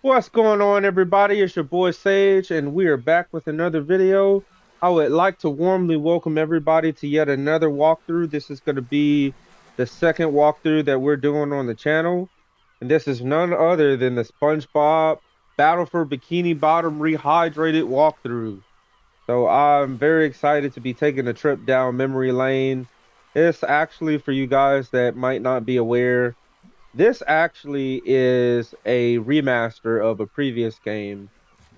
What's going on, everybody? It's your boy Sage, and we are back with another video. I would like to warmly welcome everybody to yet another walkthrough. This is going to be the second walkthrough that we're doing on the channel, and this is none other than the SpongeBob Battle for Bikini Bottom Rehydrated walkthrough. So I'm very excited to be taking a trip down memory lane. It's actually, for you guys that might not be aware, this actually is a remaster of a previous game,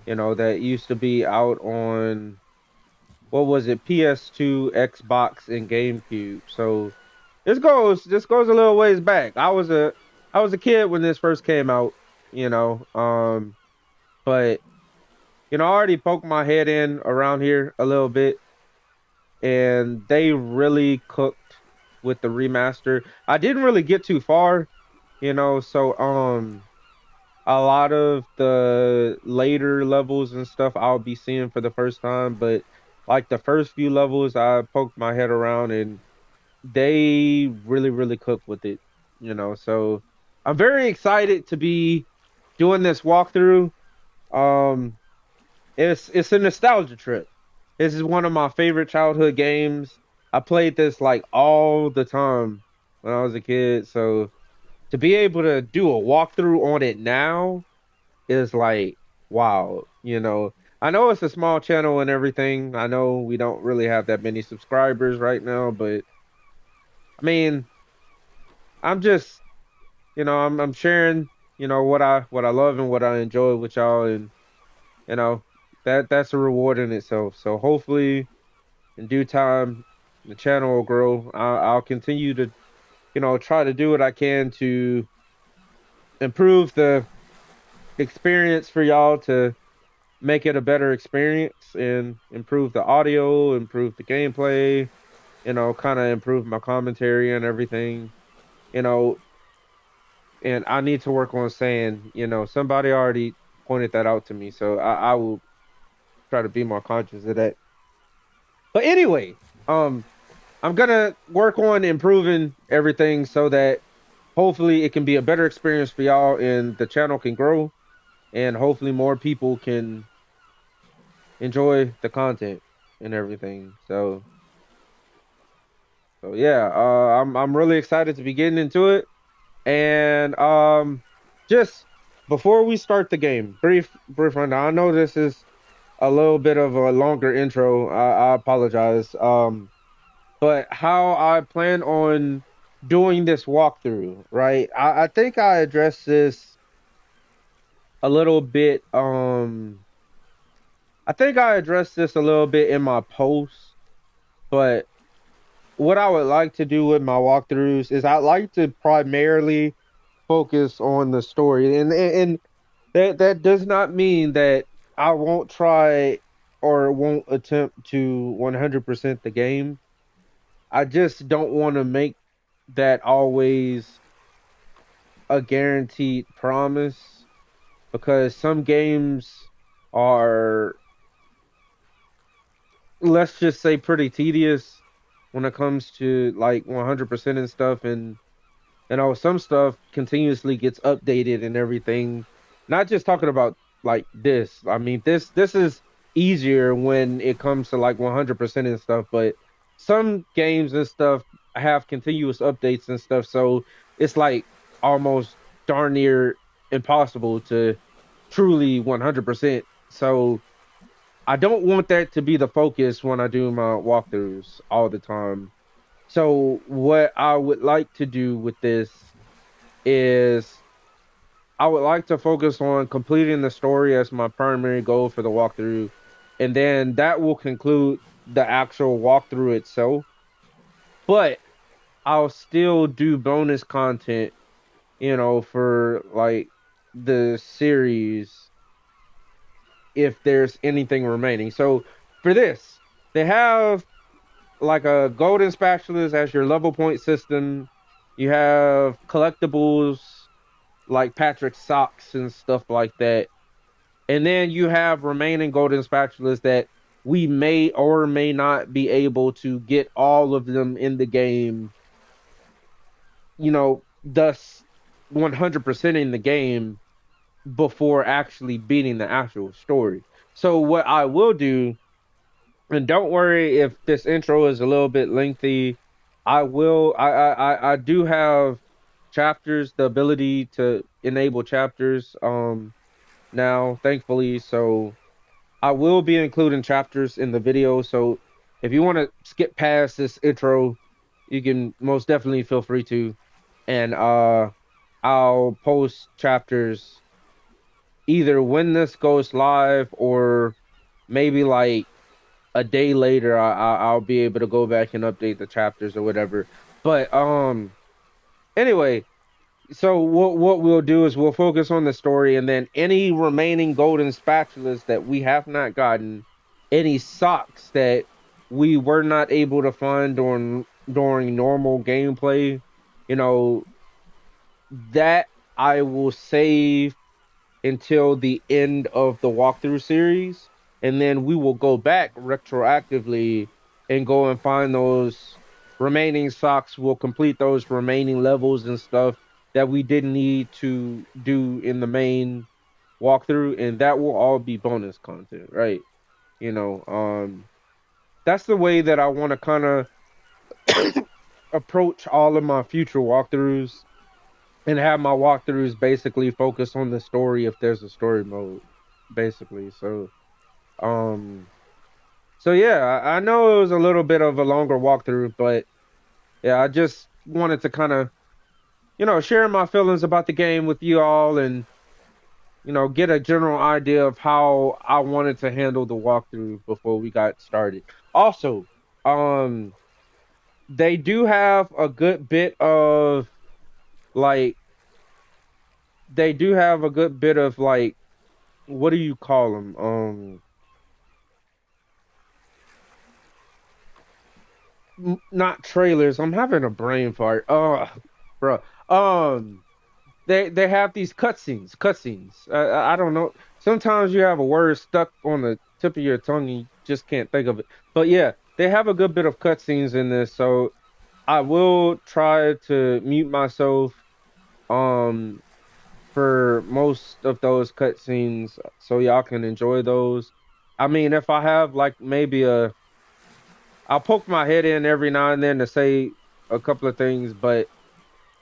that used to be out on, what was it, PS2, Xbox, and GameCube. So this goes a little ways back. I was a kid when this first came out, you know. But I already poked my head in around here a little bit, and they really cooked with the remaster. I didn't really get too far, so a lot of the later levels and stuff I'll be seeing for the first time, but like the first few levels, I poked my head around and they really, really cook with it, So I'm very excited to be doing this walkthrough. Um, it's a nostalgia trip. This is one of my favorite childhood games. I played this like all the time when I was a kid, so to be able to do a walkthrough on it now is like, wow, I know it's a small channel and everything. I know we don't really have that many subscribers right now, but I mean, I'm just, I'm sharing, what I love and what I enjoy with y'all, and you know, that's a reward in itself. So hopefully in due time the channel will grow. I'll continue to, try to do what I can to improve the experience for y'all, to make it a better experience and improve the audio, improve the gameplay, kind of improve my commentary and everything, you know, and I need to work on saying, somebody already pointed that out to me, so I will try to be more conscious of that. But anyway, um, I'm gonna work on improving everything so that hopefully it can be a better experience for y'all and the channel can grow and hopefully more people can enjoy the content and everything. So yeah, I'm really excited to be getting into it. And just before we start the game, brief rundown. I know this is a little bit of a longer intro. I apologize. But how I plan on doing this walkthrough, right? I think I addressed this a little bit. I think I addressed this a little bit in my post, but what I would like to do with my walkthroughs is I like to primarily focus on the story, and that does not mean that I won't try or won't attempt to 100% the game. I just don't want to make that always a guaranteed promise, because some games are, let's just say, pretty tedious when it comes to like 100% and stuff, and some stuff continuously gets updated and everything. Not just talking about like this. I mean, this is easier when it comes to like 100% and stuff, but some games and stuff have continuous updates and stuff, so it's like almost darn near impossible to truly 100%. So I don't want that to be the focus when I do my walkthroughs all the time. So what I would like to do with this is I would like to focus on completing the story as my primary goal for the walkthrough, and then that will conclude the actual walkthrough itself. But I'll still do bonus content, for like the series if there's anything remaining. So for this, they have like a golden spatulas as your level point system. You have collectibles like Patrick's socks and stuff like that. And then you have remaining golden spatulas that we may or may not be able to get all of them in the game, thus 100% in the game before actually beating the actual story. So what I will do, and don't worry if this intro is a little bit lengthy, I do have chapters, the ability to enable chapters now, thankfully. So I will be including chapters in the video. So if you want to skip past this intro, you can most definitely feel free to. And I'll post chapters either when this goes live or maybe like a day later. I'll be able to go back and update the chapters or whatever. But anyway, so what we'll do is we'll focus on the story, and then any remaining golden spatulas that we have not gotten, any socks that we were not able to find during normal gameplay, you know, that I will save until the end of the walkthrough series, and then we will go back retroactively and go and find those remaining socks. We'll complete those remaining levels and stuff that we didn't need to do in the main walkthrough, and that will all be bonus content, right? You know, that's the way that I want to kind of approach all of my future walkthroughs, and have my walkthroughs basically focus on the story if there's a story mode, basically. Um, so yeah, I know it was a little bit of a longer walkthrough, but yeah, I just wanted to kind of, share my feelings about the game with you all, and get a general idea of how I wanted to handle the walkthrough before we got started. Also, um, they do have a good bit of like, they do have a good bit of like, what do you call them? Not trailers. I'm having a brain fart. Oh, bro. They have these cutscenes. I don't know. Sometimes you have a word stuck on the tip of your tongue and you just can't think of it. But yeah, they have a good bit of cutscenes in this, so I will try to mute myself um for most of those cutscenes so y'all can enjoy those. I mean, if I have like maybe I'll poke my head in every now and then to say a couple of things, but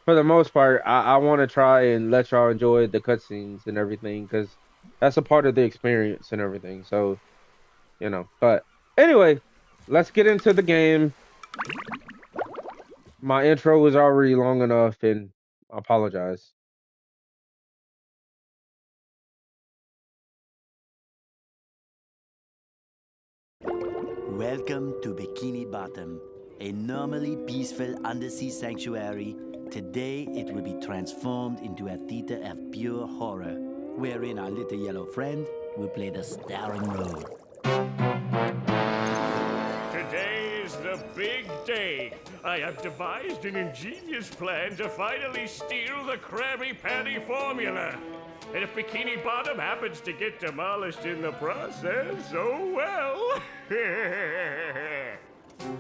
for the most part, I want to try and let y'all enjoy the cutscenes and everything because that's a part of the experience and everything. So, but anyway, let's get into the game. My intro was already long enough, and I apologize. Welcome to Bikini Bottom, a normally peaceful undersea sanctuary. Today it will be transformed into a theater of pure horror, wherein our little yellow friend will play the starring role. Today is the big day. I have devised an ingenious plan to finally steal the Krabby Patty formula. And if Bikini Bottom happens to get demolished in the process, oh well.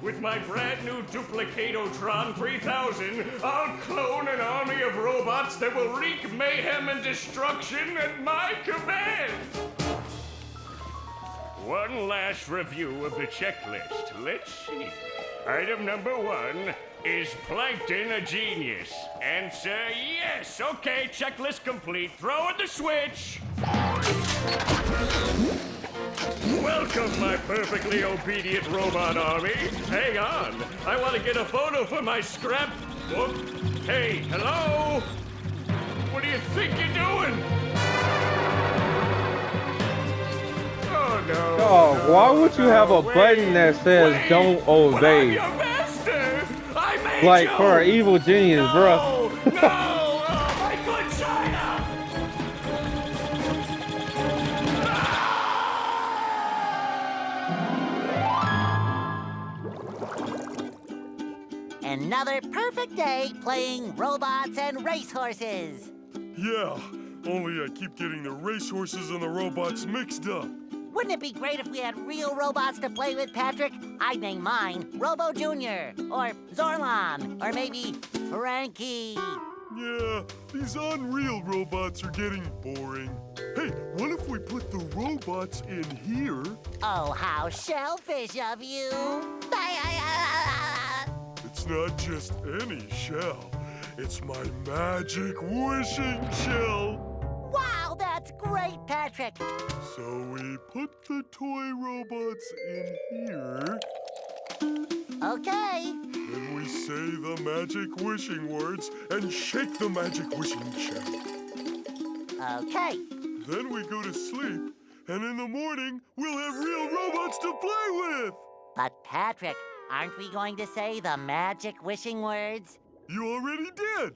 With my brand new Duplicatotron 3000, I'll clone an army of robots that will wreak mayhem and destruction at my command. One last review of the checklist. Let's see. Item number 1, is Plankton a genius? Answer yes. Okay, checklist complete. Throw in the switch. Welcome, my perfectly obedient robot army. Hang on. I want to get a photo for my scrapbook. Hey, hello? What do you think you're doing? Oh, no. Oh, why would you have a button that says "Don't obey"? I'm your master. I made Like you. for an evil genius, bro. No, oh, my good China. Another perfect day playing robots and racehorses. Yeah, only I keep getting the racehorses and the robots mixed up. Wouldn't it be great if we had real robots to play with, Patrick? I'd name mine Robo Jr. or Zorlon or maybe Frankie. Yeah, these unreal robots are getting boring. Hey, what if we put the robots in here? Oh, how shellfish of you. It's not just any shell. It's my magic wishing shell. Wow, that's great, Patrick. So we put the toy robots in here. Okay. Then we say the magic wishing words and shake the magic wishing shell. Okay. Then we go to sleep, and in the morning, we'll have real robots to play with! But, Patrick, aren't we going to say the magic wishing words? You already did!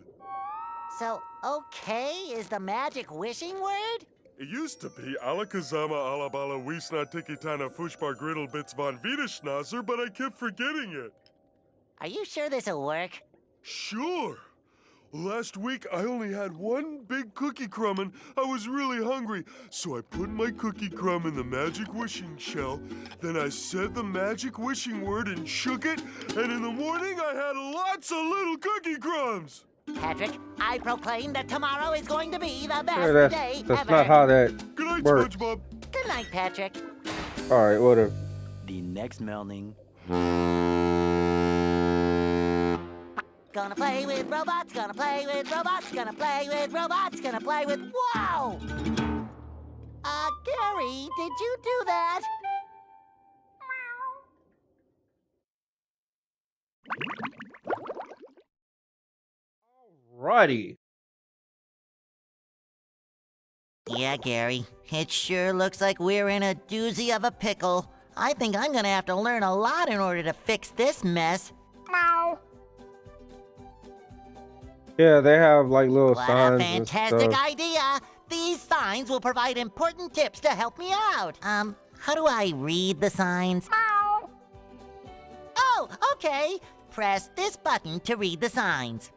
So, okay is the magic wishing word? It used to be Alakazama Alabala Wiesna Tikitana Fushbar Griddle Bits von Wiederschnauzer, but I kept forgetting it. Are you sure this'll work? Sure. Last week, I only had one big cookie crumb and I was really hungry. So I put my cookie crumb in the magic wishing shell. Then I said the magic wishing word and shook it. And in the morning, I had lots of little cookie crumbs. Patrick, I proclaim that tomorrow is going to be the best Yeah, day that's ever. not how that Good night, works. SpongeBob. Good night, Patrick. All right, whatever. The next morning. Gonna play with robots, gonna play with robots, gonna play with robots, gonna play with... Whoa! Gary, did you do that? Righty. Yeah, Gary. It sure looks like we're in a doozy of a pickle. I think I'm gonna have to learn a lot in order to fix this mess. Yeah, they have like little What a signs fantastic and stuff. idea! These signs will provide important tips to help me out. How do I read the signs? Oh, okay. Press this button to read the signs.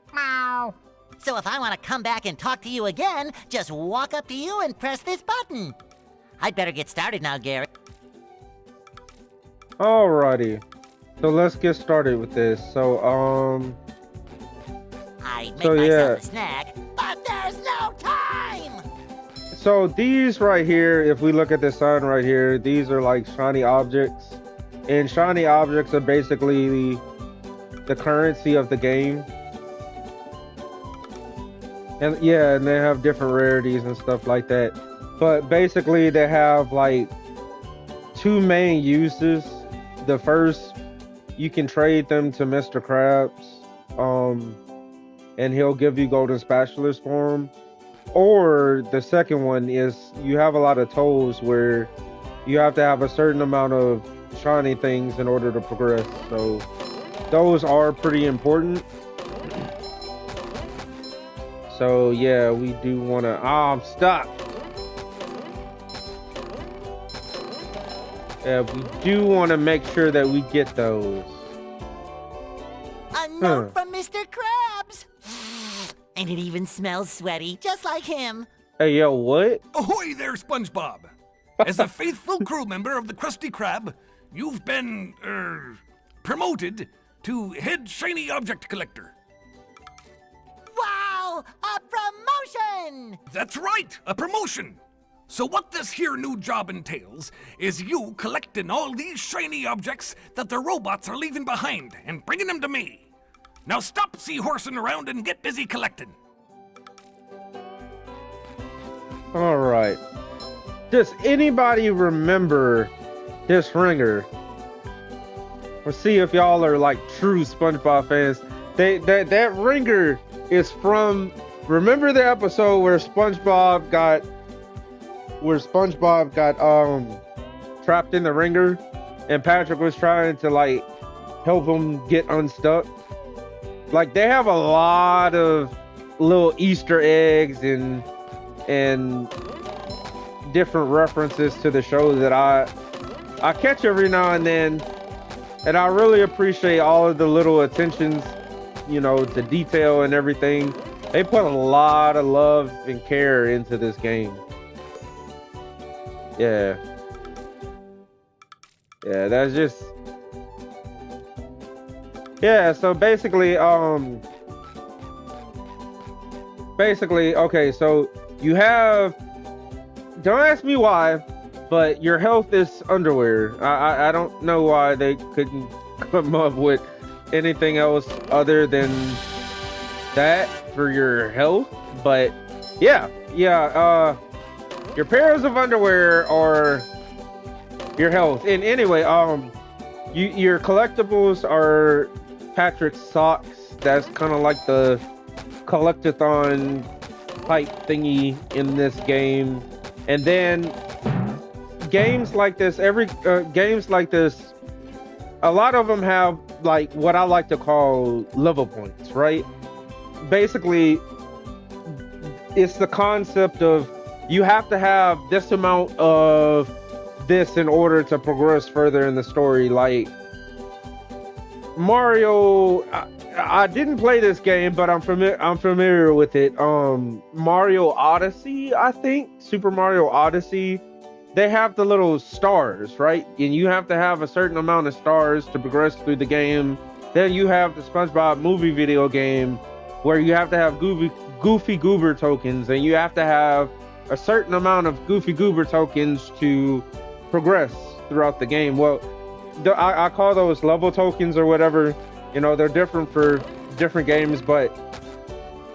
So if I want to come back and talk to you again, just walk up to you and press this button. I'd better get started now, Gary. Alrighty. So let's get started with this. So, I'd make So, myself yeah. a snack, but there's no time! So these right here, if we look at this sign right here, these are like shiny objects. And shiny objects are basically the currency of the game. And yeah, and they have different rarities and stuff like that. But basically they have like two main uses. The first, you can trade them to Mr. Krabs. And he'll give you golden spatulas for them. Or the second one is you have a lot of toes where you have to have a certain amount of shiny things in order to progress. So those are pretty important. So yeah, we do want to... I'm stuck. Yeah, we do want to make sure that we get those. A note from Mr. Krabs! And it even smells sweaty, just like him. Hey, yo, what? Ahoy there, SpongeBob! As a faithful crew member of the Krusty Krab, you've been, promoted to head shiny object collector. Wow! A promotion! That's right, a promotion! So what this here new job entails is you collecting all these shiny objects that the robots are leaving behind and bringing them to me. Now stop seahorsing around and get busy collecting. All right. Does anybody remember this ringer? Let's see if y'all are like true SpongeBob fans. That ringer is from... Remember the episode where SpongeBob got trapped in the ringer and Patrick was trying to like help him get unstuck? Like, they have a lot of little Easter eggs and different references to the show that I catch every now and then, and I really appreciate all of the little attentions, you know, to detail and everything. They put a lot of love and care into this game. Yeah, that's just... Yeah, so basically, basically, okay, so you have, don't ask me why, but your health is underwear. I don't know why they couldn't come up with anything else other than that for your health. But yeah, your pairs of underwear are your health. And anyway, your collectibles are Patrick's socks. That's kind of like the collectathon type thingy in this game. And then games like this, a lot of them have like what I like to call level points, right? Basically, it's the concept of you have to have this amount of this in order to progress further in the story. Like Mario, I didn't play this game, but I'm familiar with it. Mario Odyssey, I think, Super Mario Odyssey. They have the little stars, right? And you have to have a certain amount of stars to progress through the game. Then you have the SpongeBob movie video game where you have to have Goofy Goober tokens, and you have to have a certain amount of Goofy Goober tokens to progress throughout the game. Well, I call those level tokens or whatever. You know, they're different for different games, but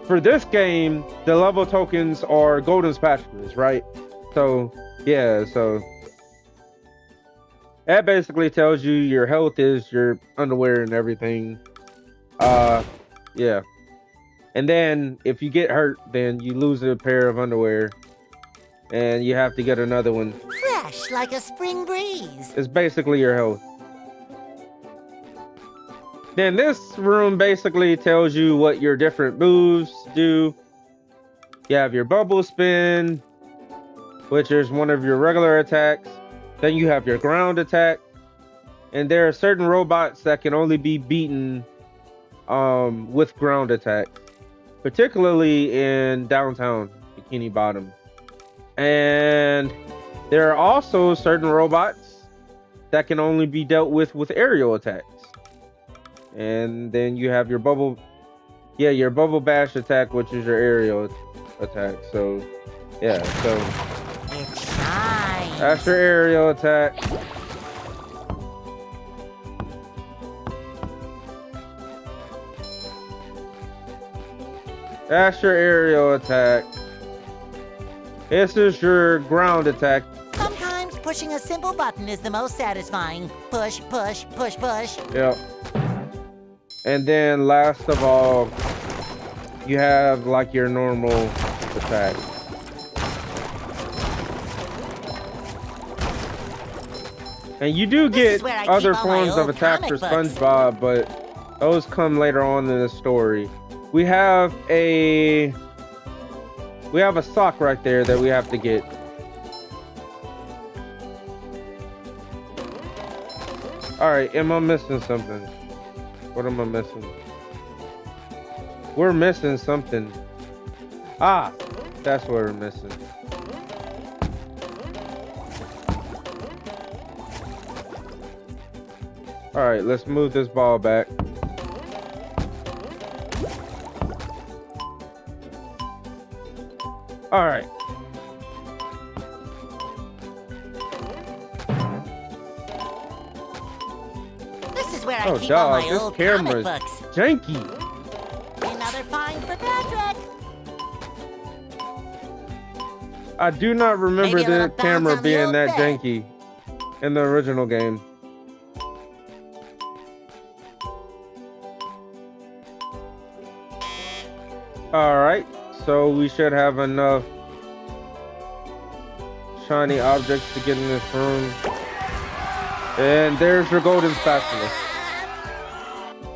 for this game, the level tokens are golden spatulas, right? So yeah, so that basically tells you your health is your underwear and everything. Yeah. And then if you get hurt, then you lose a pair of underwear and you have to get another one. Fresh like a spring breeze. It's basically your health. Then this room basically tells you what your different moves do. You have your bubble spin, which is one of your regular attacks. Then you have your ground attack. And there are certain robots that can only be beaten with ground attack, particularly in downtown Bikini Bottom. And there are also certain robots that can only be dealt with aerial attacks. And then you have your bubble bash attack, which is your aerial attack. So yeah, so It shines. that's your aerial attack. That's your aerial attack. This is your ground attack. Sometimes pushing a simple button is the most satisfying. Push, push, push, push. Yep. And then last of all, you have like your normal attack. And you do get other forms of attack for SpongeBob, but those come later on in the story. We have a sock right there that we have to get. All right, am I missing something? What am I missing? We're missing something. Ah, that's what we're missing. All right, let's move this ball back. All right. This is where I Oh, keep all dog, my this old camera's comic books. janky. Another find for Patrick. I do not remember Maybe a little the bounce camera on the being old that bed. janky in the original game. All right, so we should have enough shiny objects to get in this room. And there's your golden spatula.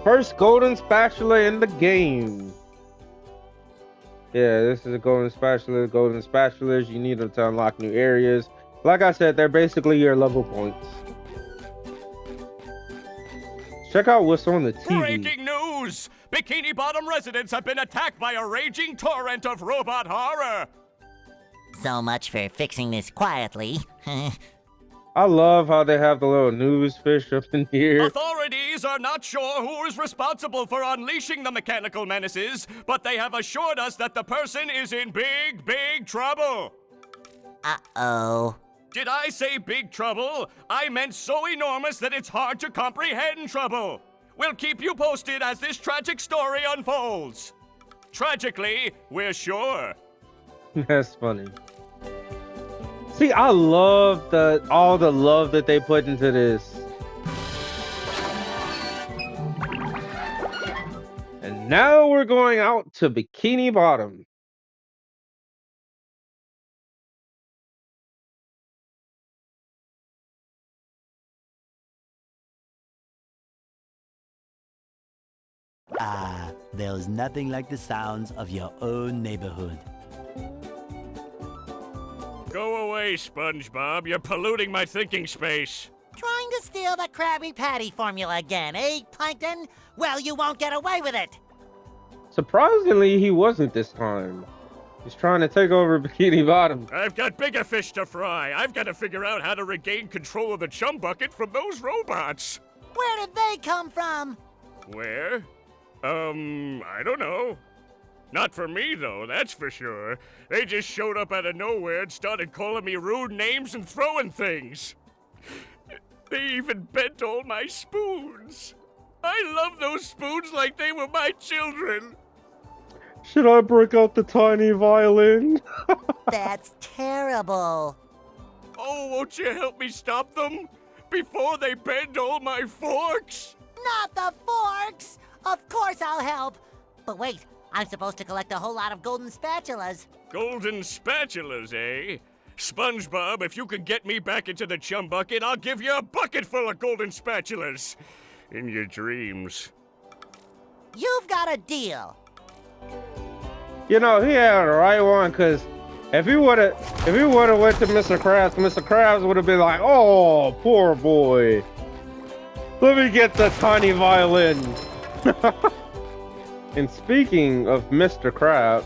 First golden spatula in the game. Yeah, this is a golden spatula. Golden spatulas, you need them to unlock new areas. Like I said, they're basically your level points. Check out what's on the TV. Breaking news! Bikini Bottom residents have been attacked by a raging torrent of robot horror! So much for fixing this quietly. I love how they have the little news fish up in here. Authorities authorities are not sure who is responsible for unleashing the mechanical menaces, but they have assured us that the person is in big, big trouble. Uh-oh. Did I say big trouble? I meant so enormous that it's hard to comprehend trouble. We'll keep you posted as this tragic story unfolds. Tragically, we're sure. That's funny. See, I love all the love that they put into this. And now we're going out to Bikini Bottom. Ah, there's nothing like the sounds of your own neighborhood. Go away, SpongeBob. You're polluting my thinking space. Trying to steal the Krabby Patty formula again, eh, Plankton? Well, you won't get away with it. Surprisingly, he wasn't this time. He's trying to take over Bikini Bottom. I've got bigger fish to fry. I've got to figure out how to regain control of the chum bucket from those robots. Where did they come from? Where? I don't know. Not for me, though, that's for sure. They just showed up out of nowhere and started calling me rude names and throwing things. They even bent all my spoons. I love those spoons like they were my children. Should I break out the tiny violin? That's terrible. Oh, won't you help me stop them? Before they bend all my forks? Not the forks! Of course I'll help. But wait, I'm supposed to collect a whole lot of golden spatulas. Golden spatulas, eh? SpongeBob, if you could get me back into the chum bucket, I'll give you a bucket full of golden spatulas. In your dreams. You've got a deal. You know, he had the right one, because if he would've went to Mr. Krabs would have been like, oh, poor boy. Let me get the tiny violin. And speaking of Mr. Krabs,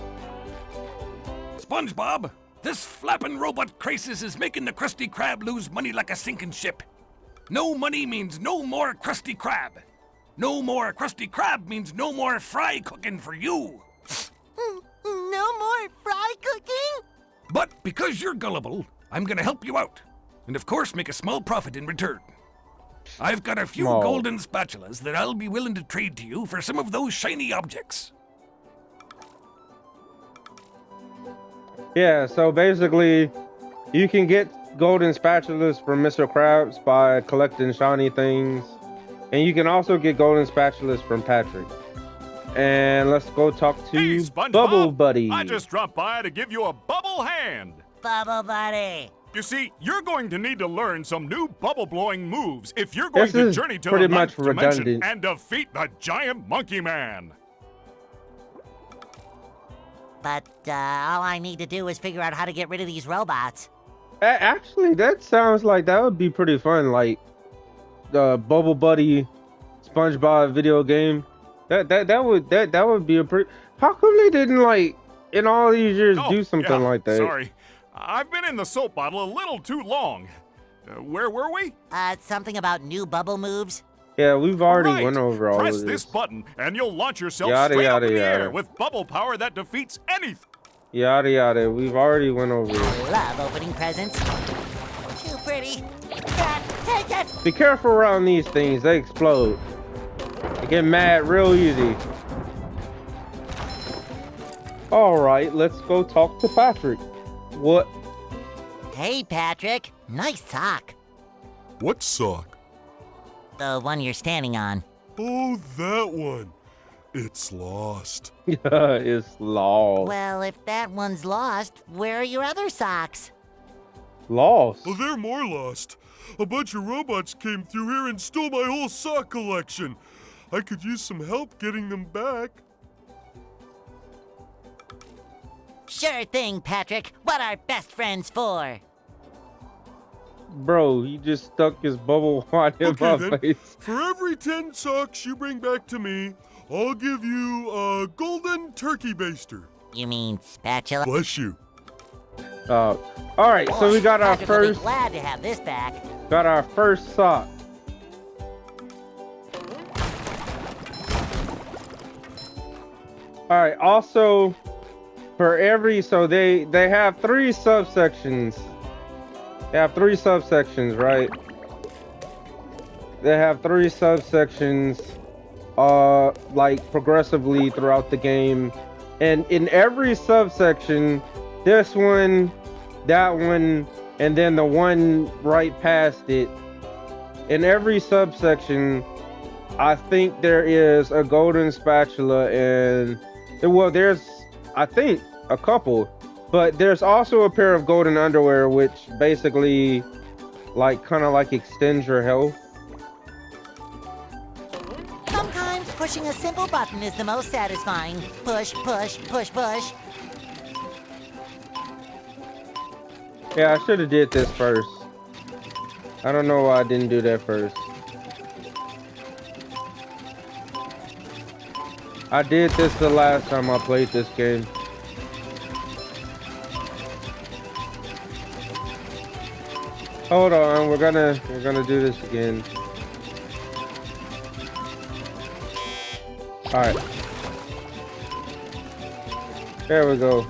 SpongeBob, this flapping robot crisis is making the Krusty Krab lose money like a sinking ship. No money means no more Krusty Krab. No more Krusty Krab means no more fry cooking for you. No more fry cooking? But because you're gullible, I'm gonna help you out. And of course make a small profit in return. I've got a few Small. golden spatulas that I'll be willing to trade to you for some of those shiny objects. yeah, so basically, you can get golden spatulas from Mr. Krabs by collecting shiny things. And you can also get golden spatulas from Patrick. And let's go talk to Hey, SpongeBob. Bubble Buddy. I just dropped by to give you a bubble hand. Bubble Buddy. You see, you're going to need to learn some new bubble-blowing moves if you're going This to is journey to pretty the much ninth dimension redundant. and defeat the giant monkey man. But all I need to do is figure out how to get rid of these robots. Actually, that sounds like that would be pretty fun. Like the Bubble Buddy SpongeBob video game. That would be a pretty. How come they didn't like in all these years Oh, do something yeah, like that? Sorry. I've been in the soap bottle a little too long. Where were we? Something about new bubble moves? Yeah, we've already Right. went over all Press of this this. button and you'll launch yourself Yada, straight up yada, in the yada. air with bubble power that defeats anything. Yada yada. We've already went over it. Love opening presents. Too pretty. Take it! Be careful around these things. They explode. They get mad real easy. All right, let's go talk to Patrick. What? Hey, Patrick. Nice sock. What sock? The one you're standing on. Oh, that one. It's lost. It's lost. Well, if that one's lost, where are your other socks? Lost. Oh, they're more lost. A bunch of robots came through here and stole my whole sock collection. I could use some help getting them back. Sure thing, Patrick. What are best friends for? Bro, he just stuck his bubble wad in Okay, my then. face. For every 10 socks you bring back to me, I'll give you a golden turkey baster. You mean spatula? Bless you. All right, so we got our Patrick will be first glad to have this back. sock. All right. Also, for every they have three subsections. They have three subsections, right? They have three subsections, like progressively throughout the game, and in every subsection, this one, that one, and then the one right past it. In every subsection, I think there is a golden spatula, and well, there's I think a couple, but there's also a pair of golden underwear, which basically, like, kind of like extends your health. Sometimes pushing a simple button is the most satisfying. Push, push, push, push. Yeah, I should have did this first. I don't know why I didn't do that first. I did this the last time I played this game. Hold on, we're gonna do this again. All right. There we go.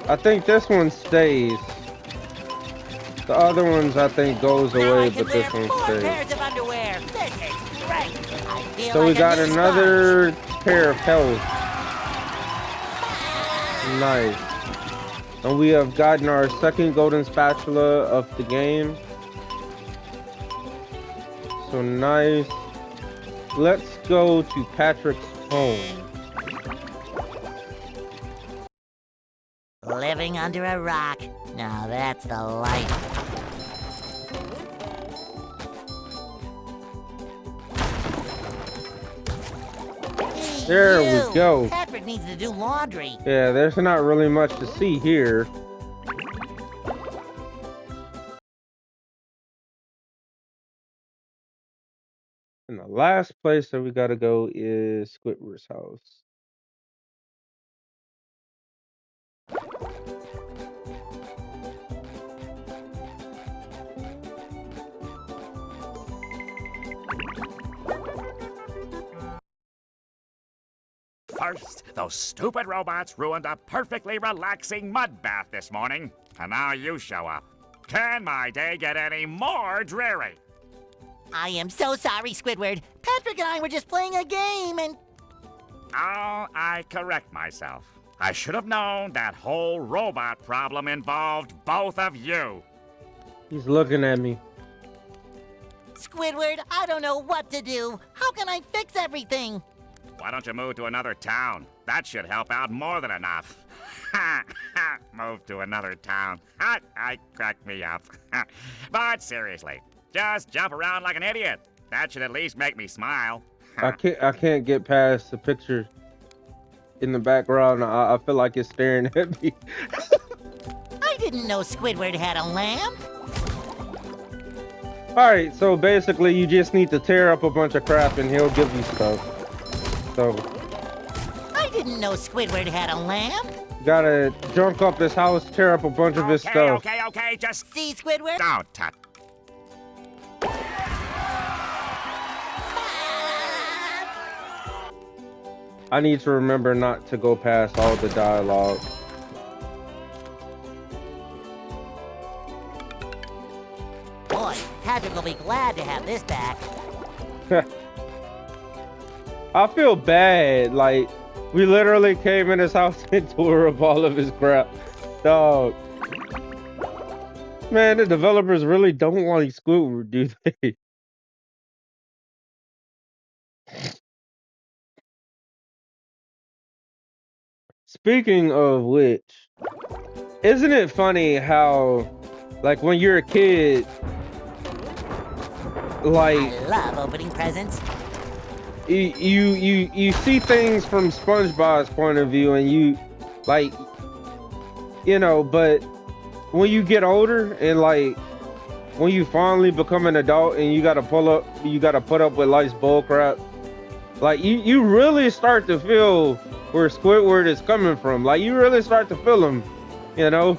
I think this one stays. The other ones I think goes away, but this one stays. Pairs of underwear. This is great. I feel So like we got a new another pair of health. Nice. And we have gotten our second golden spatula of the game. So nice. Let's go to Patrick's home. Living under a rock. Now that's the life. Hey, There you. we go. Patrick needs to do laundry. Yeah, there's not really much to see here. And the last place that we gotta go is Squidward's house. First, those stupid robots ruined a perfectly relaxing mud bath this morning, and now you show up. Can my day get any more dreary? I am so sorry, Squidward. Patrick and I were just playing a game and... Oh, I correct myself. I should have known that whole robot problem involved both of you. He's looking at me. Squidward, I don't know what to do. How can I fix everything? Why don't you move to another town? That should help out more than enough. Move to another town. I cracked me up. But seriously, just jump around like an idiot. That should at least make me smile. I can't get past the picture in the background. I feel like it's staring at me. I didn't know Squidward had a lamp. Alright, so basically you just need to tear up a bunch of crap and he'll give you stuff. So I didn't know Squidward had a lamp. gotta junk up his house, tear up a bunch of his stuff. Okay, just See, Squidward? don't touch. I need to remember not to go past all the dialogue. Boy, Patrick will be glad to have this back. I feel bad. Like, we literally came in his house and tore up all of his crap. Dog. Man, the developers really don't want Squidward, do they? Speaking of which, isn't it funny how, like, when you're a kid, like, I love opening presents. you see things from SpongeBob's point of view, and you, like, you know, but when you get older and, like, when you finally become an adult and you gotta put up with life's bull crap, like, you really start to feel where Squidward is coming from. Like, you really start to feel him, you know?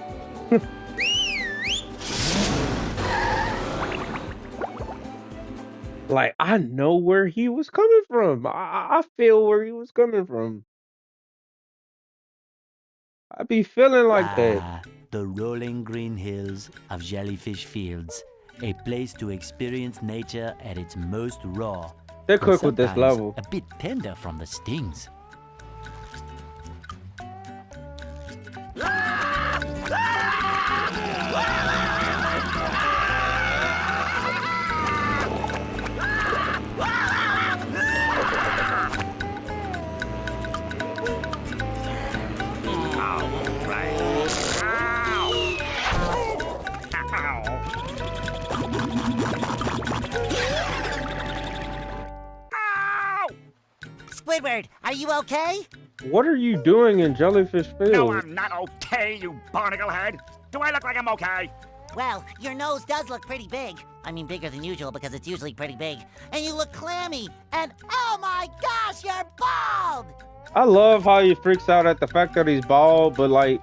Like, I know where he was coming from. I feel where he was coming from. I be feeling like that. The rolling green hills of Jellyfish Fields, a place to experience nature at its most raw. They're but quick with this sometimes level. a bit tender from the stings. Squidward, are you okay? What are you doing in Jellyfish Field? No, I'm not okay, you barnacle head. Do I look like I'm okay? Well, your nose does look pretty big. I mean, bigger than usual because it's usually pretty big. And you look clammy. And oh my gosh, you're bald! I love how he freaks out at the fact that he's bald, but like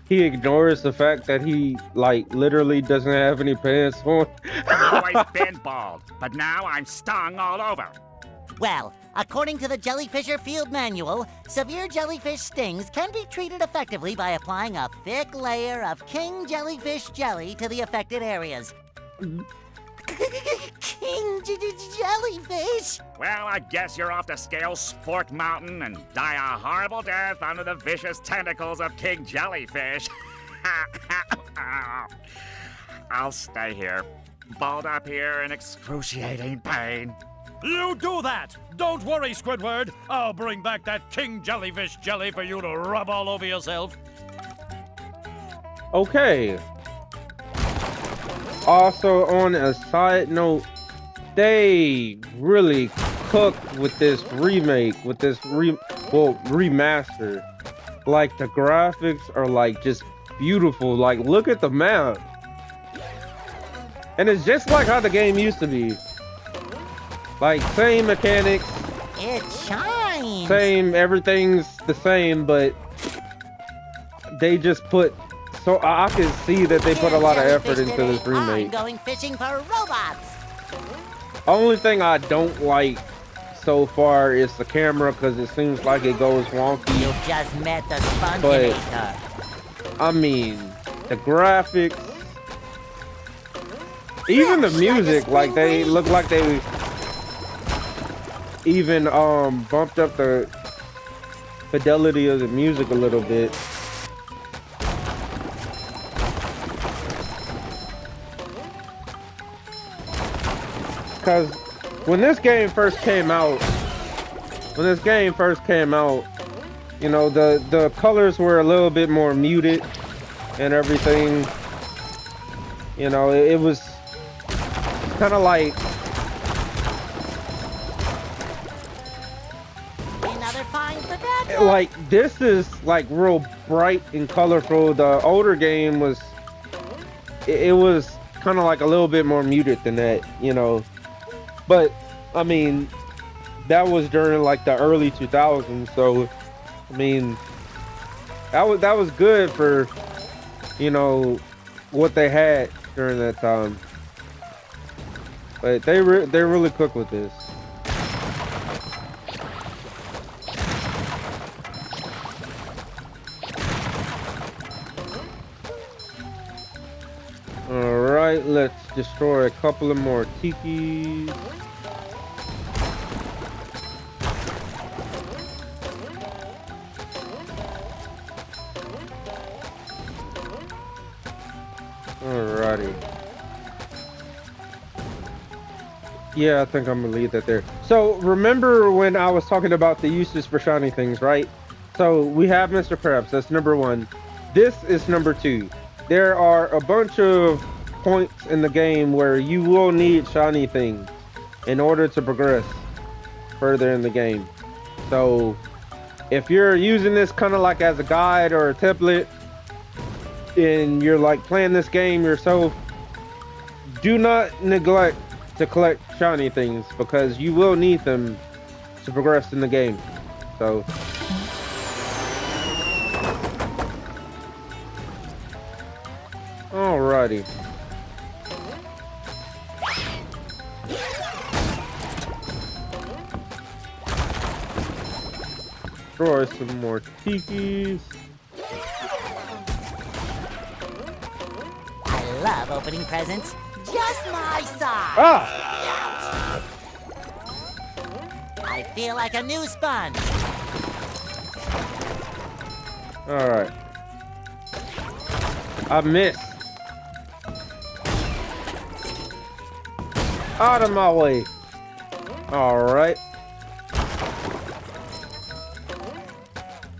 he ignores the fact that he like literally doesn't have any pants on. I've always been bald, but now I'm stung all over. Well, according to the Jellyfisher Field Manual, severe jellyfish stings can be treated effectively by applying a thick layer of king jellyfish jelly to the affected areas. King jellyfish? Well, I guess you're off to scale Sport Mountain and die a horrible death under the vicious tentacles of King Jellyfish. I'll stay here, balled up here in excruciating pain. You do that! Don't worry, Squidward. I'll bring back that King Jellyfish jelly for you to rub all over yourself. Okay. Also, on a side note, they really cooked with this remake, with this remaster. Like the graphics are like just beautiful. Like look at the map. And it's just like how the game used to be. Like same mechanics. It shines. Same, everything's the same, but they just put, so I can see that they put a lot of effort into this I'm remake. going fishing for robots. Only thing I don't like so far is the camera because it seems like it goes wonky. You just met the SpongeBob. I mean, the graphics, even the music, like they look like they even bumped up the fidelity of the music a little bit. Because when this game first came out, you know, the colors were a little bit more muted and everything. You know, it was kind of like Another fine for that. like this is like real bright and colorful. The older game was it was kind of like a little bit more muted than that, you know. But I mean, that was during like the early 2000s, so I mean that was good for, you know, what they had during that time. But they really cook with this. All right, let's destroy a couple of more tikis. Alrighty. Yeah, I think I'm gonna leave that there. So remember when I was talking about the uses for shiny things, right? So we have Mr. Krabs, that's number 1. This is number 2. There are a bunch of points in the game where you will need shiny things in order to progress further in the game. So if you're using this kind of like as a guide or a template and you're like playing this game yourself, do not neglect to collect shiny things because you will need them to progress in the game. So alrighty. Destroy some more tikis. love opening presents just my size. Ah! I feel like a new sponge. All right. I missed. Out of my way. All right.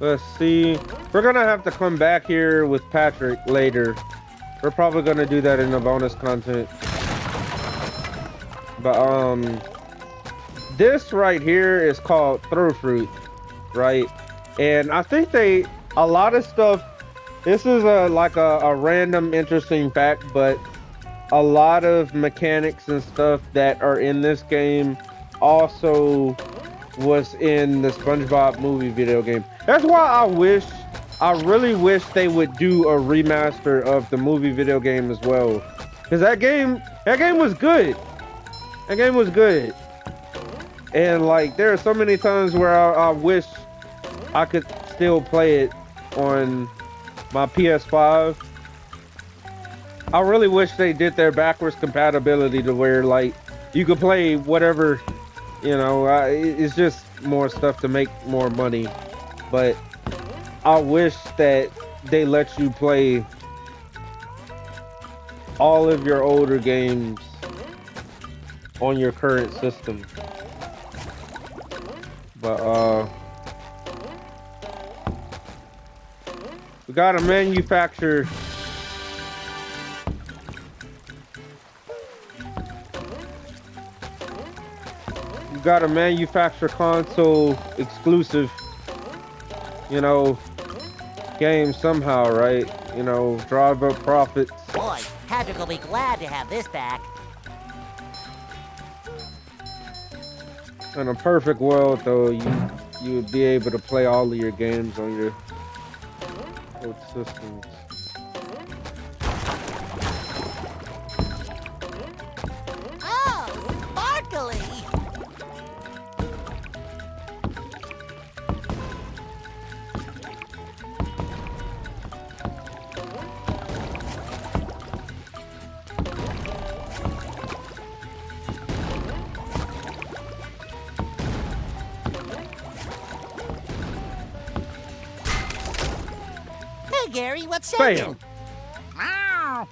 Let's see. We're gonna have to come back here with Patrick later. We're probably gonna do that in the bonus content. But this right here is called throw fruit, right? And I think a lot of stuff. This is like a random interesting fact, but a lot of mechanics and stuff that are in this game also was in the SpongeBob movie video game. That's why I really wish they would do a remaster of the movie video game as well, because that game was good. That game was good, and like there are so many times where I wish I could still play it on my PS5. I really wish they did their backwards compatibility to where like you could play whatever, you know. It's just more stuff to make more money, but I wish that they let you play all of your older games on your current system. But we gotta manufacture console exclusive, you know, games somehow, right? You know, drive up profits. Boy, Patrick will be glad to have this back. In a perfect world, though, you would be able to play all of your games on your old systems. Oh, sparkly! Hey, Gary, what's shaking? Bam!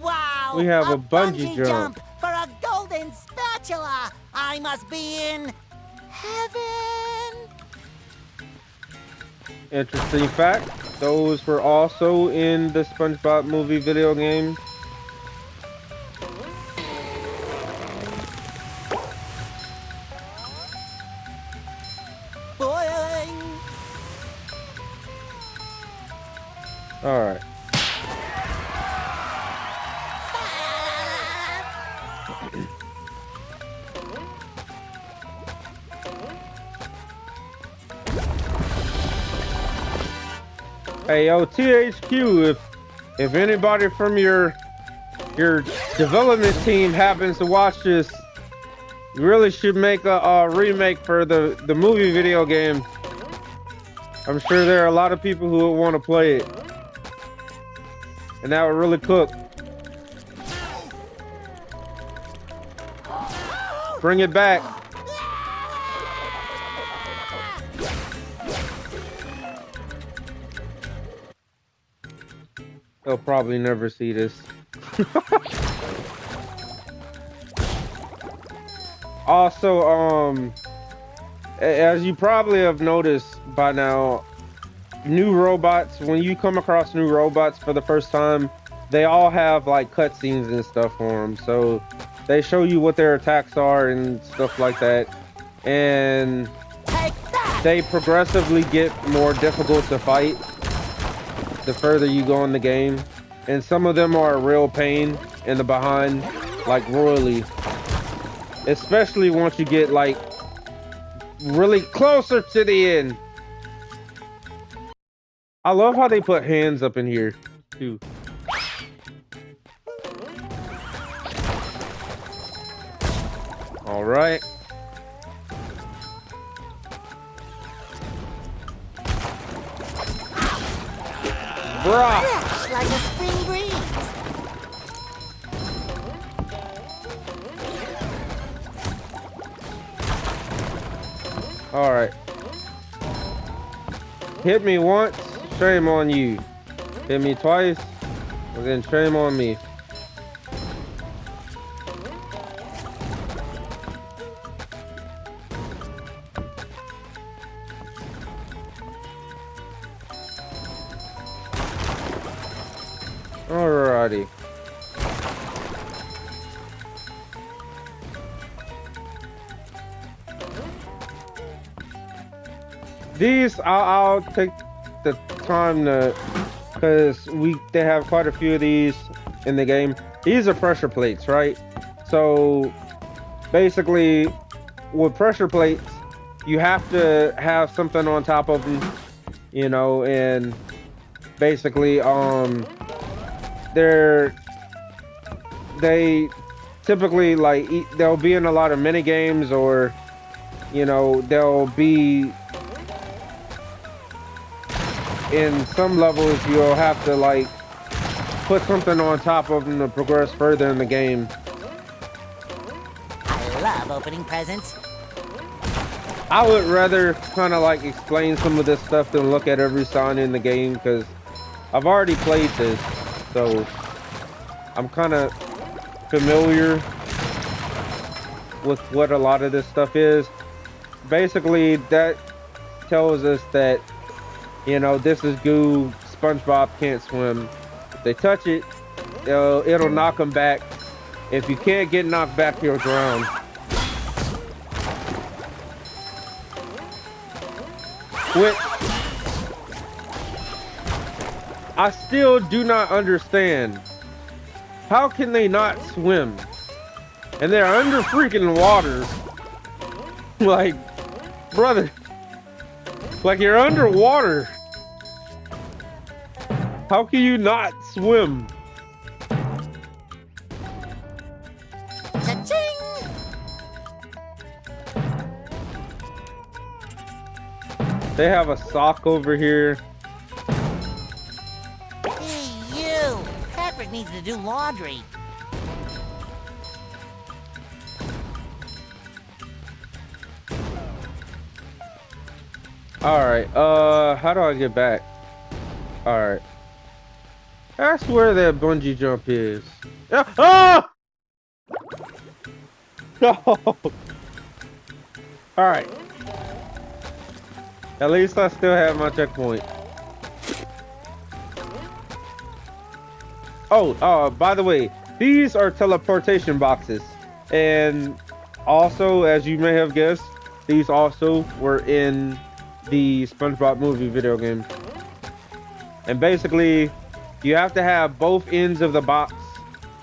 Wow! We have a bungee jump. for a golden spatula! I must be in heaven! Interesting fact, those were also in the SpongeBob movie video game. Boing! All right. Hey, yo, THQ, if anybody from your development team happens to watch this, you really should make a remake for the movie video game. I'm sure there are a lot of people who would want to play it, and that would really cook. Bring it back. They'll probably never see this. Also, as you probably have noticed by now, new robots, when you come across new robots for the first time, they all have like cutscenes and stuff for them. So they show you what their attacks are and stuff like that. And they progressively get more difficult to fight the further you go in the game, and some of them are a real pain in the behind, like royally, especially once you get like really closer to the end. I love how they put hands up in here too. All right. Bruh. Fresh like a spring breeze. All right. Hit me once, shame on you. Hit me twice, and then shame on me. Alrighty. These, I'll take the time to, because they have quite a few of these in the game. These are pressure plates, right? So basically, with pressure plates, you have to have something on top of them, you know, and basically, they typically like they'll be in a lot of mini games, or you know, they'll be in some levels. You'll have to like put something on top of them to progress further in the game. I love opening presents. I would rather kind of like explain some of this stuff than look at every sign in the game, because I've already played this, so I'm kind of familiar with what a lot of this stuff is. Basically, that tells us that, you know, this is goo. SpongeBob can't swim. If they touch it, it'll knock him back. If you can't get knocked back, you'll drown. Which I still do not understand. How can they not swim? And they're under freaking water. Like, brother, like you're underwater. How can you not swim? Cha-ching! They have a sock over here. Hey, you! Patrick needs to do laundry. Alright, how do I get back? Alright. That's where that bungee jump is. Ah! No! Alright. At least I still have my checkpoint. Oh, by the way, these are teleportation boxes. And also, as you may have guessed, these also were in the SpongeBob movie video game. And basically, you have to have both ends of the box.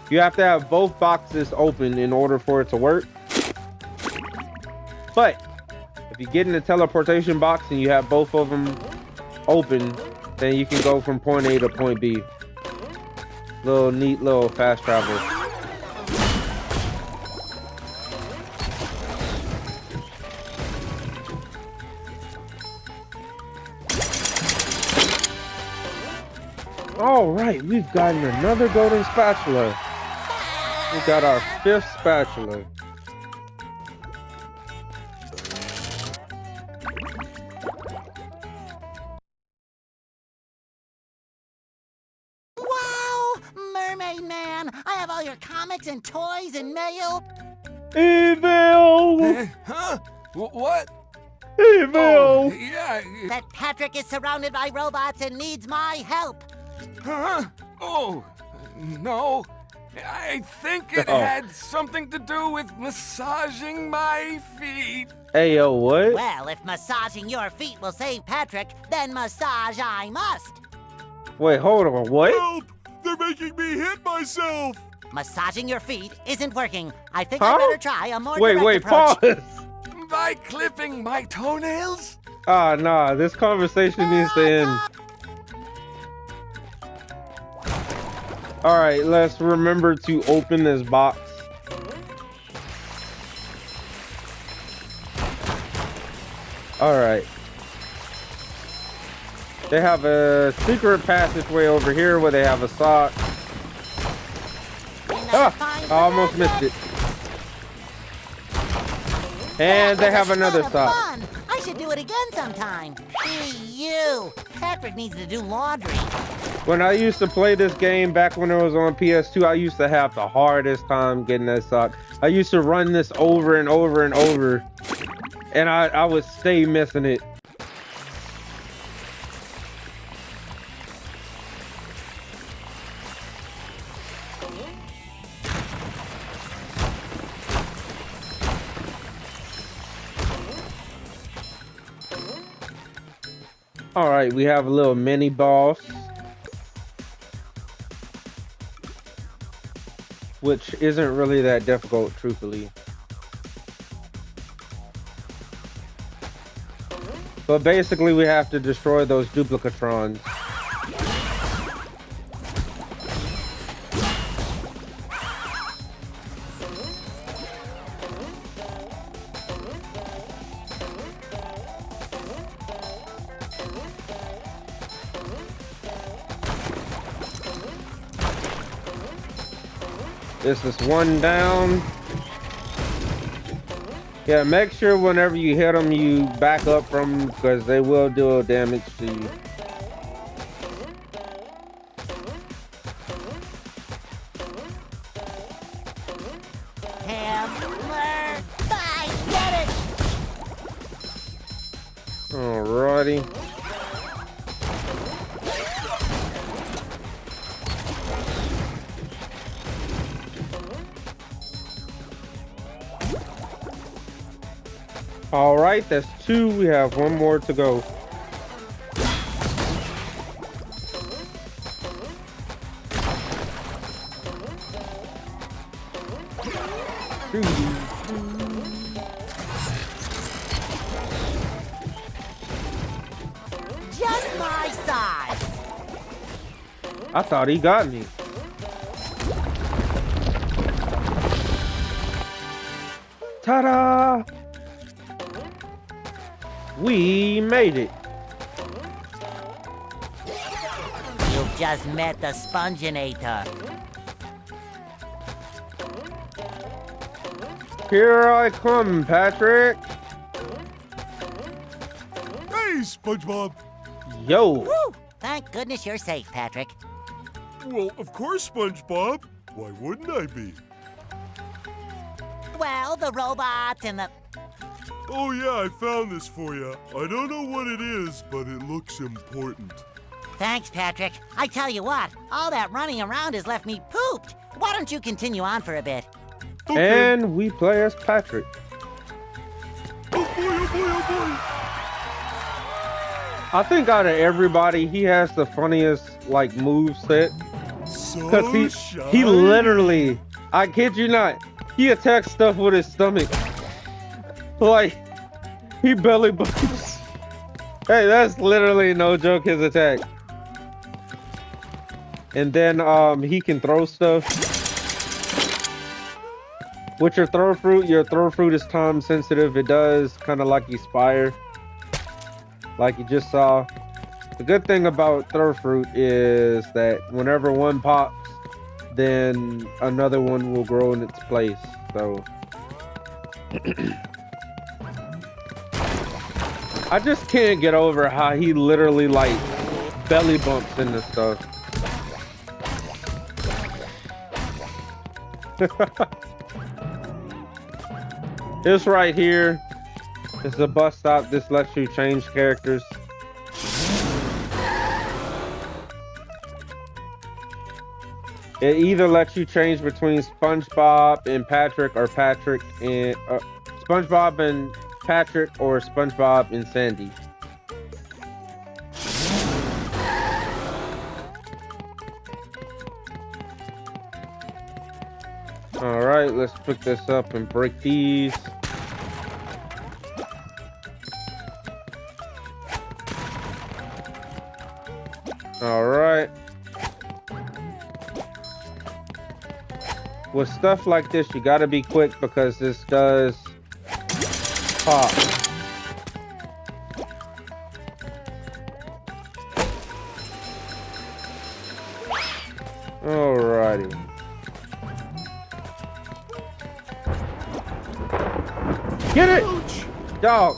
You have to have both boxes open in order for it to work. But if you get in the teleportation box and you have both of them open, then you can go from point A to point B. Neat little fast travel. All right, we've gotten another golden spatula. We got our 5th spatula. Wow! Mermaid Man! I have all your comics and toys and mail. Evil! Huh? What? Evil! Oh, yeah. That Patrick is surrounded by robots and needs my help. Huh? Oh, no. I think it had something to do with massaging my feet. Hey, yo, what? Well, if massaging your feet will save Patrick, then massage I must. Wait, hold on, what? Help! They're making me hit myself! Massaging your feet isn't working. I think I better try a more direct Wait, approach. pause! By clipping my toenails? Ah, nah, this conversation needs to end. Alright, let's remember to open this box. Alright. They have a secret passageway over here where they have a sock. Ah, I almost missed it. And they have another sock. Fun. I should do it again sometime. Hey, you. Patrick needs to do laundry. When I used to play this game back when it was on PS2, I used to have the hardest time getting that sock. I used to run this over and over and over, and I would stay missing it. All right, we have a little mini boss, which isn't really that difficult, truthfully. But basically, we have to destroy those duplicatrons. This is one down. Yeah, make sure whenever you hit them, you back up from them because they will do damage to you. Hammer! I get it! Alrighty. All right, that's two. We have one more to go. Just my size. I thought he got me. Ta-da! We made it. You've just met the Sponginator. Here I come, Patrick. Hey, SpongeBob. Yo. Woo! Thank goodness you're safe, Patrick. Well, of course, SpongeBob. Why wouldn't I be? Well, the robots and the... Oh yeah, I found this for you. I don't know what it is, but it looks important. Thanks, Patrick. I tell you what, all that running around has left me pooped. Why don't you continue on for a bit? Okay. And we play as Patrick. Oh boy, oh boy, oh boy. I think out of everybody, he has the funniest like move set. So Cause he literally, I kid you not, he attacks stuff with his stomach. Like, he belly bumps. Hey, that's literally no joke, his attack. And then he can throw stuff. With your throw fruit is time sensitive. It does kind of like Expire, like you just saw. The good thing about throw fruit is that whenever one pops, then another one will grow in its place. So I just can't get over how he literally like belly bumps into stuff. This right here is a bus stop. This lets you change characters. It either lets you change between SpongeBob and Patrick, or Patrick and SpongeBob and Patrick, or SpongeBob and Sandy. All right, let's pick this up and break these. All right. With stuff like this, you gotta be quick because this does pop. Alrighty. Get it! Ouch. Dog.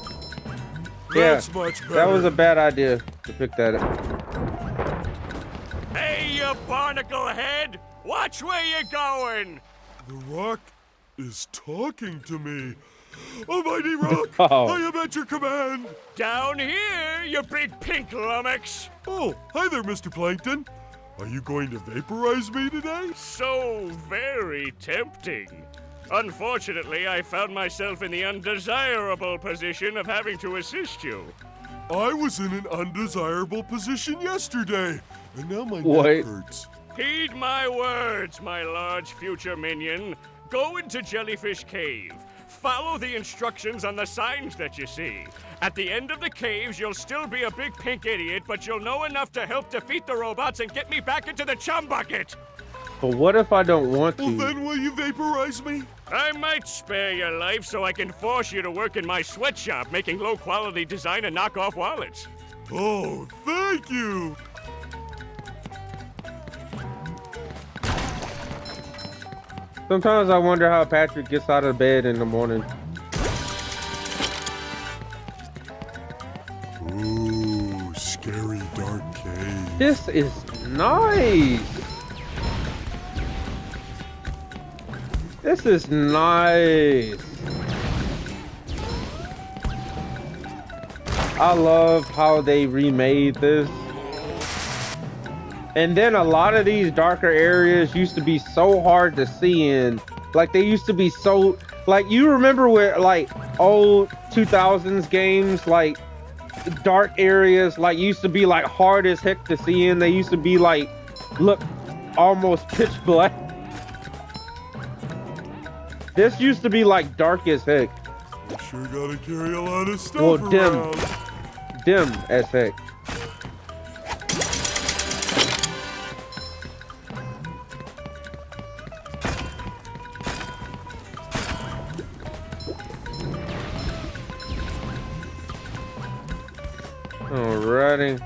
Yeah, That's much better. that was a bad idea to pick that up. Hey, you barnacle head! Watch where you're going! The rock is talking to me. Almighty Rock, Oh. I am at your command. Down here, you big pink lummox! Oh, hi there, Mr. Plankton. Are you going to vaporize me today? So very tempting. Unfortunately, I found myself in the undesirable position of having to assist you. I was in an undesirable position yesterday, and now my Wait. neck hurts. Heed my words, my large future minion. Go into Jellyfish Cave. Follow the instructions on the signs that you see. At the end of the caves, you'll still be a big pink idiot, but you'll know enough to help defeat the robots and get me back into the chum bucket. But what if I don't want Well, to? then will you vaporize me? I might spare your life so I can force you to work in my sweatshop making low-quality design and knockoff wallets. Oh, thank you. Sometimes I wonder how Patrick gets out of bed in the morning. Ooh, scary dark cave. This is nice. This is nice. I love how they remade this. And then a lot of these darker areas used to be so hard to see in. Like they used to be so, like you remember where like old 2000s games, like dark areas like used to be like hard as heck to see in. They used to be like, look, almost pitch black. This used to be like dark as heck. You sure gotta carry a lot of stuff Well, dim. around. Dim as heck. Alrighty.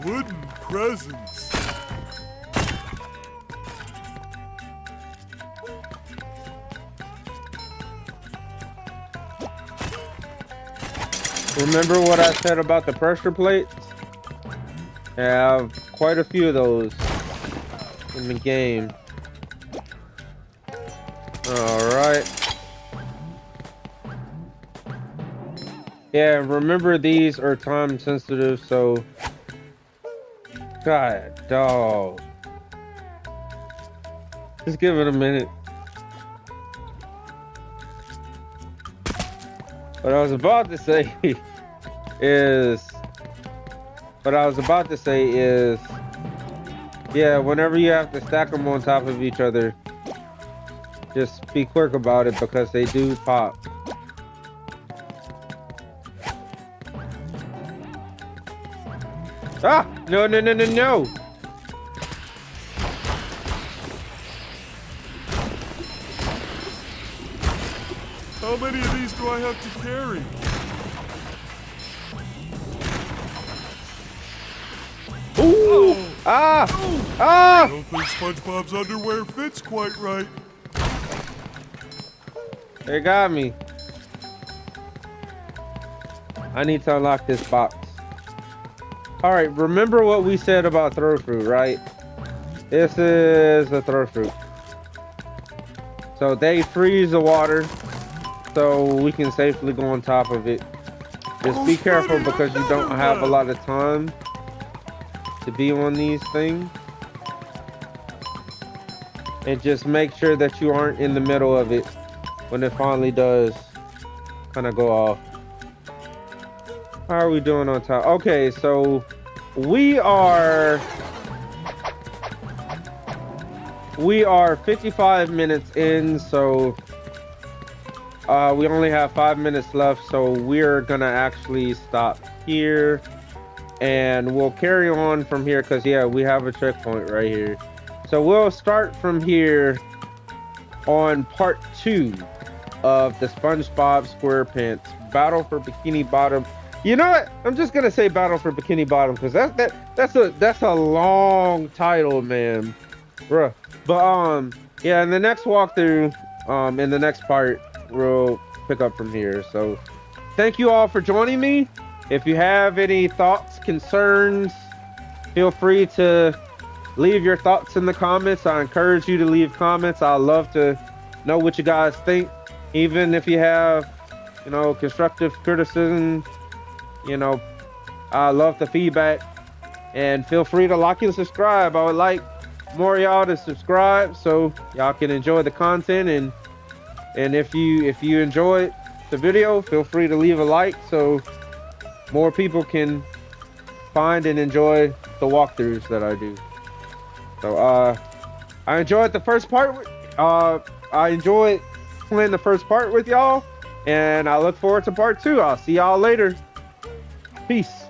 Wooden presents. Remember what I said about the pressure plates? I have quite a few of those in the game. Alright. Yeah, remember these are time sensitive, so... God, dog. Just give it a minute. What I was about to say is... Yeah, whenever you have to stack them on top of each other, just be quick about it because they do pop. Ah! No, no, no, no, no! How many of these do I have to carry? Ooh! Ah! I Ah! don't think SpongeBob's underwear fits quite right. They got me. I need to unlock this box. Alright, remember what we said about throw fruit, right? This is a throw fruit. So they freeze the water so we can safely go on top of it. Just be careful because you don't have a lot of time to be on these things. And just make sure that you aren't in the middle of it when it finally does kind of go off. How are we doing on top? Okay, so we are we are 55 minutes in, so we only have 5 minutes left, so we're gonna actually stop here and we'll carry on from here because yeah, we have a checkpoint right here. So we'll start from here on part 2 of the SpongeBob SquarePants Battle for Bikini Bottom. You know what? I'm just gonna say Battle for Bikini Bottom because that's a long title, man, bruh. But yeah, in the next walkthrough, in the next part, we'll pick up from here. So thank you all for joining me. If you have any thoughts, concerns, feel free to leave your thoughts in the comments. I encourage you to leave comments. I love to know what you guys think. Even if you have, you know, constructive criticism, you know, I love the feedback. And feel free to like and subscribe. I would like more of y'all to subscribe so y'all can enjoy the content. And if you enjoyed the video, feel free to leave a like so more people can find and enjoy the walkthroughs that I do. So I enjoyed the first part. I enjoyed playing the first part with y'all, and I look forward to part 2. I'll see y'all later. Peace.